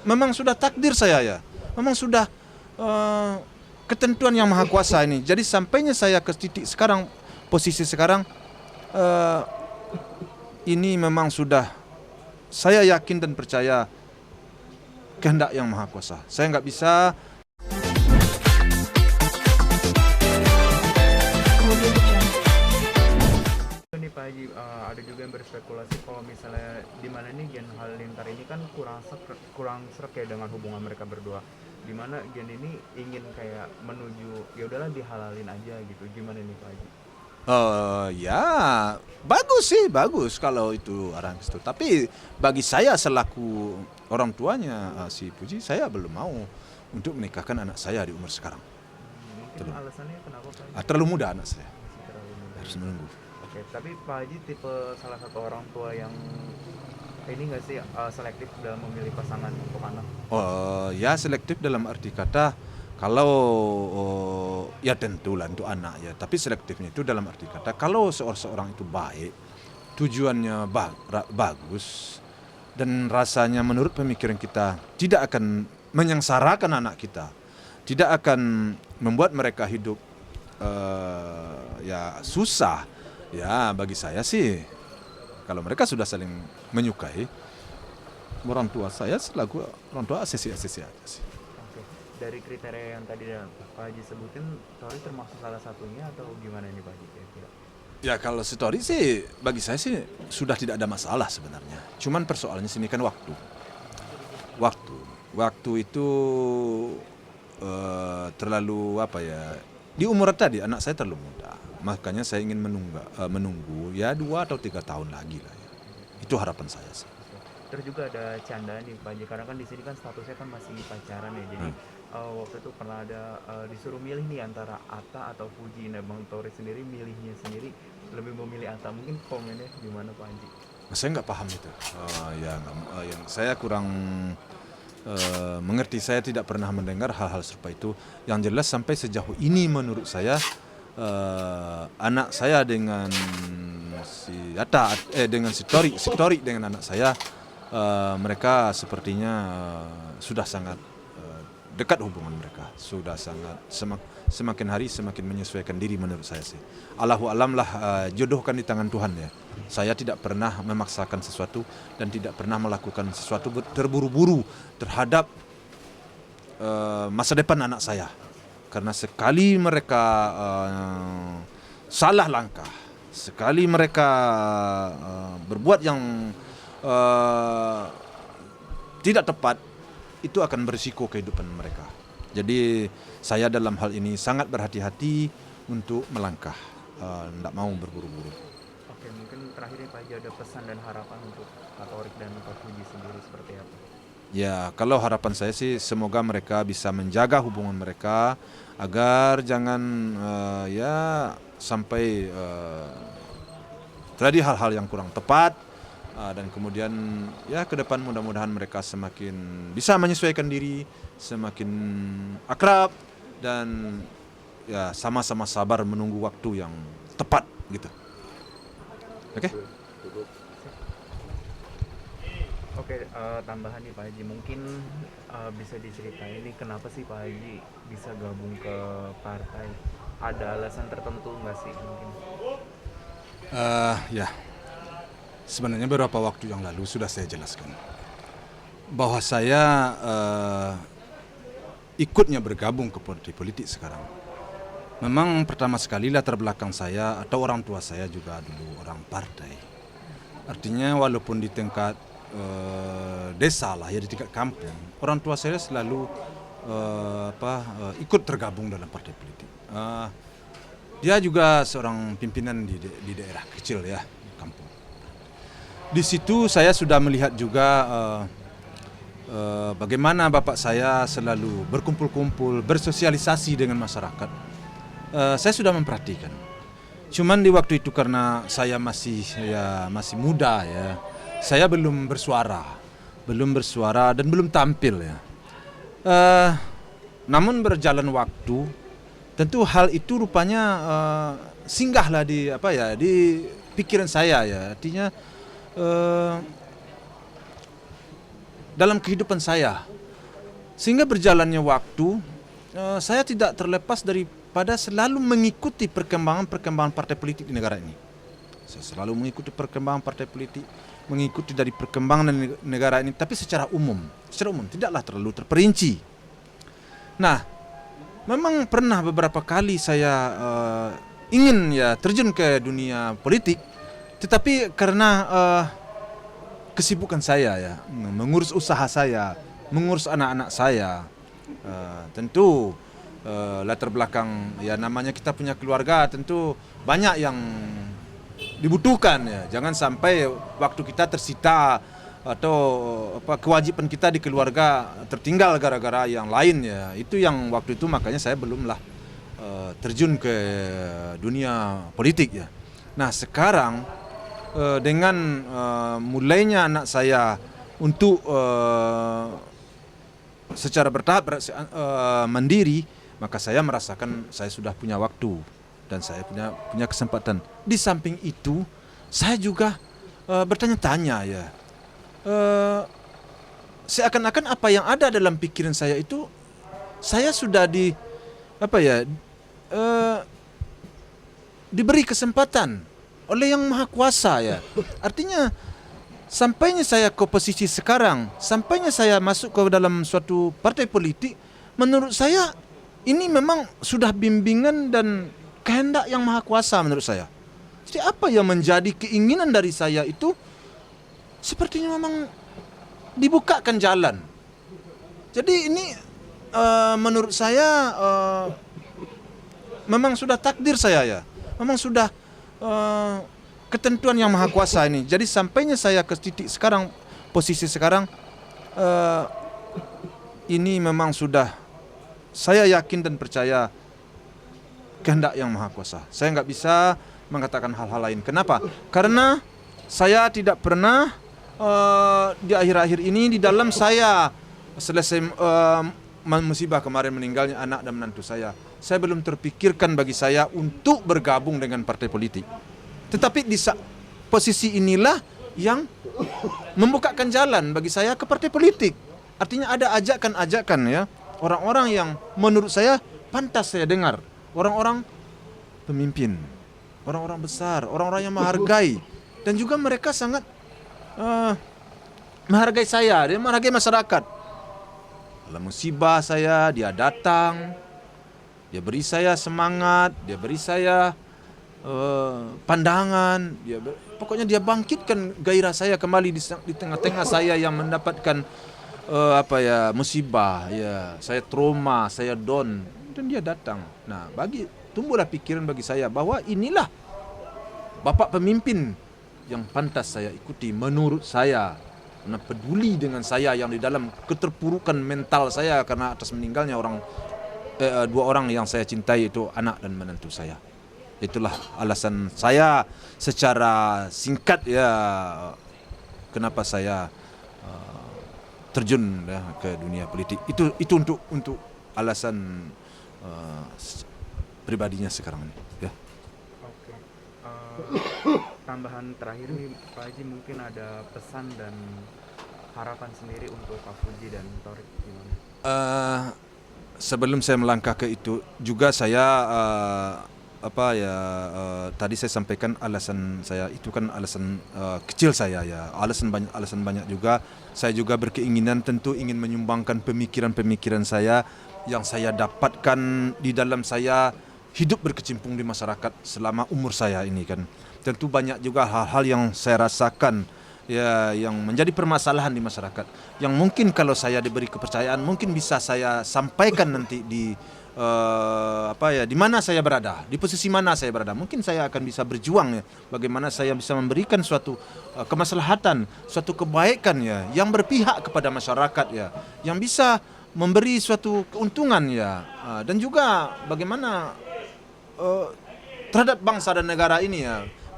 memang sudah takdir saya ya. Memang sudah ketentuan yang maha kuasa ini. Jadi sampainya saya ke titik sekarang, posisi sekarang, ini memang sudah, saya yakin dan percaya kehendak yang maha kuasa. Saya nggak bisa. Nih Pak Haji, ada juga yang berspekulasi kalau misalnya di mana nih Gen Halilintar ini kan kurang srek ya dengan hubungan mereka berdua. Di mana Gen ini ingin kayak menuju ya udahlah dihalalin aja gitu. Gimana nih Pak Haji? Ya bagus sih, bagus kalau itu arah ke situ. Tapi bagi saya selaku orang tuanya si Puji, saya belum mau untuk menikahkan anak saya di umur sekarang. Mungkin alasannya kenapa Pak Haji? Terlalu muda anak saya, Masih terlalu muda. harus menunggu. Oke, tapi Pak Haji tipe salah satu orang tua yang ini nggak sih selektif dalam memilih pasangan untuk anak? Ya selektif dalam arti kata, kalau ya tentulah untuk anak ya, tapi selektifnya itu dalam arti kata kalau seorang itu baik, tujuannya bagus, dan rasanya menurut pemikiran kita tidak akan menyengsarakan anak kita, tidak akan membuat mereka hidup ya susah. Ya bagi saya sih, kalau mereka sudah saling menyukai, orang tua saya selaku orang tua asesi aja sih. Oke, dari kriteria yang tadi Pak Haji sebutin, Tori termasuk salah satunya atau gimana ini Pak Haji kira-kira? Ya kalau story sih bagi saya sih sudah tidak ada masalah sebenarnya. Cuman persoalannya sini kan waktu. Waktu itu terlalu apa ya? Di umur tadi anak saya terlalu muda. Makanya saya ingin menunggu ya 2 atau 3 tahun lagi lah ya. Itu harapan saya sih. Terus juga ada candaan nih Pak Haji, karena kan di sini kan statusnya kan masih pacaran ya. Jadi waktu itu pernah ada disuruh milih nih antara Atta atau Puji. Nah Bang Tori sendiri milihnya sendiri lebih memilih Atta. Mungkin komennya gimana Pak Haji? Saya nggak paham itu. Yang saya kurang mengerti. Saya tidak pernah mendengar hal-hal serupa itu. Yang jelas sampai sejauh ini menurut saya anak saya dengan si Atta, dengan si Tori dengan anak saya, mereka sepertinya sudah sangat dekat hubungan mereka, sudah sangat semakin hari semakin menyesuaikan diri menurut saya sih. Allahu alam lah, jodohkan di tangan Tuhan ya. Saya tidak pernah memaksakan sesuatu dan tidak pernah melakukan sesuatu terburu-buru terhadap masa depan anak saya. Karena sekali mereka salah langkah, sekali mereka berbuat yang tidak tepat, itu akan berisiko kehidupan mereka. Jadi saya dalam hal ini sangat berhati-hati untuk melangkah, tidak mau berburu-buru. Oke, mungkin terakhir Pak Haji ada pesan dan harapan untuk Pak Torik dan Pak Puji sendiri seperti apa? Ya, kalau harapan saya sih semoga mereka bisa menjaga hubungan mereka agar jangan ya sampai terjadi hal-hal yang kurang tepat, dan kemudian ya ke depan mudah-mudahan mereka semakin bisa menyesuaikan diri, semakin akrab, dan ya sama-sama sabar menunggu waktu yang tepat gitu. Oke? Oke, tambahan nih Pak Haji, mungkin bisa diceritain nih kenapa sih Pak Haji bisa gabung ke partai? Ada alasan tertentu nggak sih mungkin? Ya, sebenarnya beberapa waktu yang lalu sudah saya jelaskan bahwa saya ikutnya bergabung ke partai politik sekarang. Memang pertama sekali latar belakang saya atau orang tua saya juga dulu orang partai. Artinya walaupun di tingkat desa lah ya, di tingkat kampung, orang tua saya selalu ikut tergabung dalam partai politik. Dia juga seorang pimpinan di daerah kecil ya, di kampung. Di situ saya sudah melihat juga bagaimana bapak saya selalu berkumpul-kumpul, bersosialisasi dengan masyarakat. Saya sudah memperhatikan. Cuman di waktu itu karena saya masih muda ya, saya belum bersuara dan belum tampil ya. Namun berjalan waktu, tentu hal itu rupanya singgahlah di pikiran saya ya. Artinya dalam kehidupan saya Sehingga berjalannya waktu, saya tidak terlepas daripada selalu mengikuti perkembangan partai politik di negara ini. Saya selalu mengikuti perkembangan partai politik, mengikuti dari perkembangan negara ini, tapi secara umum, tidaklah terlalu terperinci. Nah, memang pernah beberapa kali saya ingin terjun ke dunia politik, tetapi karena kesibukan saya mengurus usaha saya, mengurus anak-anak saya, tentu latar belakang namanya kita punya keluarga, tentu banyak yang dibutuhkan Jangan sampai waktu kita tersita atau kewajiban kita di keluarga tertinggal gara-gara yang lain Itu yang waktu itu makanya saya belumlah terjun ke dunia politik Nah, sekarang dengan mulainya anak saya untuk secara bertahap mandiri, maka saya merasakan saya sudah punya waktu dan saya punya kesempatan. Di samping itu, saya juga bertanya-tanya seakan-akan apa yang ada dalam pikiran saya itu, saya sudah diberi kesempatan oleh Yang Maha Kuasa Artinya sampainya saya ke posisi sekarang, sampainya saya masuk ke dalam suatu partai politik, menurut saya ini memang sudah bimbingan dan kehendak Yang Maha Kuasa menurut saya. Jadi apa yang menjadi keinginan dari saya itu sepertinya memang dibukakan jalan. Jadi ini menurut saya memang sudah takdir saya memang sudah ketentuan Yang Maha Kuasa ini. Jadi sampainya saya ke titik sekarang, posisi sekarang, ini memang sudah, saya yakin dan percaya kehendak Yang Maha Kuasa. Saya nggak bisa mengatakan hal-hal lain. Kenapa? Karena saya tidak pernah di akhir-akhir ini, di dalam saya selesai musibah kemarin meninggalnya anak dan menantu saya belum terpikirkan bagi saya untuk bergabung dengan partai politik. Tetapi di posisi inilah yang membukakan jalan bagi saya ke partai politik. Artinya ada ajakan-ajakan orang-orang yang menurut saya pantas saya dengar. Orang-orang pemimpin, orang-orang besar, orang-orang yang menghargai. Dan juga mereka sangat menghargai saya, dia menghargai masyarakat. Dalam musibah saya, dia datang, dia beri saya semangat, dia beri saya pandangan, pokoknya dia bangkitkan gairah saya kembali di tengah-tengah saya yang mendapatkan musibah, saya trauma, saya down, dan dia datang. Nah, tumbuhlah pikiran bagi saya bahwa inilah bapak pemimpin yang pantas saya ikuti menurut saya, karena peduli dengan saya yang di dalam keterpurukan mental saya karena atas meninggalnya dua orang yang saya cintai, itu anak dan menantu saya. Itulah alasan saya secara singkat kenapa saya terjun ke dunia politik. Itu untuk alasan pribadinya sekarang ini Oke. Tambahan terakhir nih Pak Haji, mungkin ada pesan dan harapan sendiri untuk Pak Fuji dan Torik gimana? Sebelum saya melangkah ke itu juga saya tadi saya sampaikan alasan saya itu kan alasan kecil saya alasan banyak juga. Saya juga berkeinginan tentu ingin menyumbangkan pemikiran-pemikiran saya yang saya dapatkan di dalam saya hidup berkecimpung di masyarakat selama umur saya ini kan. Tentu banyak juga hal-hal yang saya rasakan yang menjadi permasalahan di masyarakat, yang mungkin kalau saya diberi kepercayaan mungkin bisa saya sampaikan nanti di di mana saya berada, di posisi mana saya berada. Mungkin saya akan bisa berjuang bagaimana saya bisa memberikan suatu kemaslahatan, suatu kebaikan yang berpihak kepada masyarakat yang bisa memberi suatu keuntungan dan juga bagaimana terhadap bangsa dan negara ini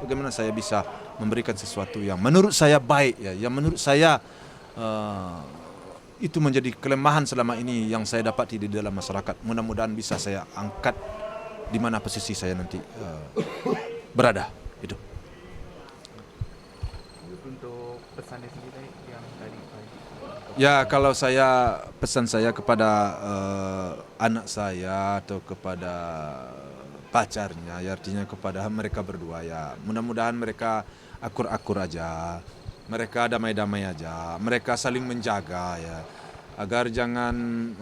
bagaimana saya bisa memberikan sesuatu yang menurut saya baik yang menurut saya itu menjadi kelemahan selama ini yang saya dapati di dalam masyarakat. Mudah-mudahan bisa saya angkat di mana posisi saya nanti berada. Itu. Untuk pesannya sendiri yang tadi Pak Haji. Ya, kalau saya pesan saya kepada anak saya atau kepada pacarnya, ya artinya kepada mereka berdua ya. Mudah-mudahan mereka akur-akur aja, mereka damai-damai aja, mereka saling menjaga ya, agar jangan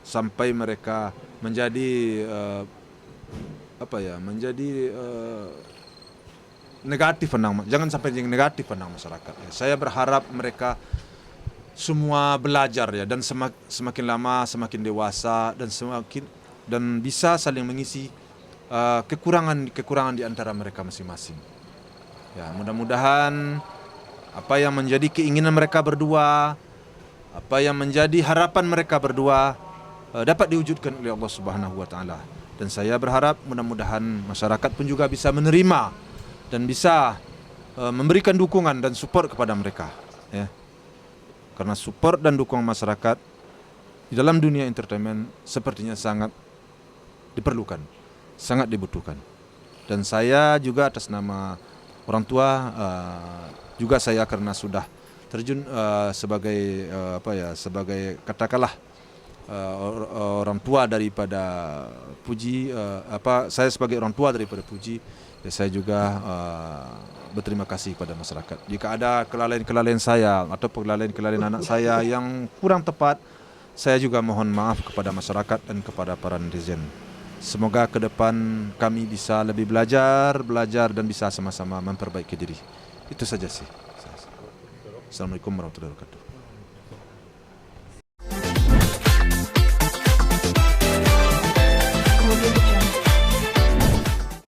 sampai mereka menjadi menjadi negatif pandang, jangan sampai yang negatif pandang masyarakat. Ya. Saya berharap mereka semua belajar ya, dan semakin lama semakin dewasa dan bisa saling mengisi kekurangan di antara mereka masing-masing. Ya, mudah-mudahan apa yang menjadi keinginan mereka berdua, apa yang menjadi harapan mereka berdua dapat diwujudkan oleh Allah Subhanahu wa taala. Dan saya berharap mudah-mudahan masyarakat pun juga bisa menerima dan bisa memberikan dukungan dan support kepada mereka ya. Karena support dan dukungan masyarakat di dalam dunia entertainment sepertinya sangat diperlukan, sangat dibutuhkan. Dan saya juga atas nama orang tua juga saya karena sudah terjun sebagai sebagai katakanlah orang tua daripada Puji, saya sebagai orang tua daripada Puji, ya saya juga berterima kasih kepada masyarakat. Jika ada kelalaian-kelalaian saya atau kelalaian-kelalaian anak saya yang kurang tepat, saya juga mohon maaf kepada masyarakat dan kepada para netizen. Semoga ke depan kami bisa lebih belajar dan bisa sama-sama memperbaiki diri. Itu saja sih. Assalamualaikum warahmatullahi wabarakatuh.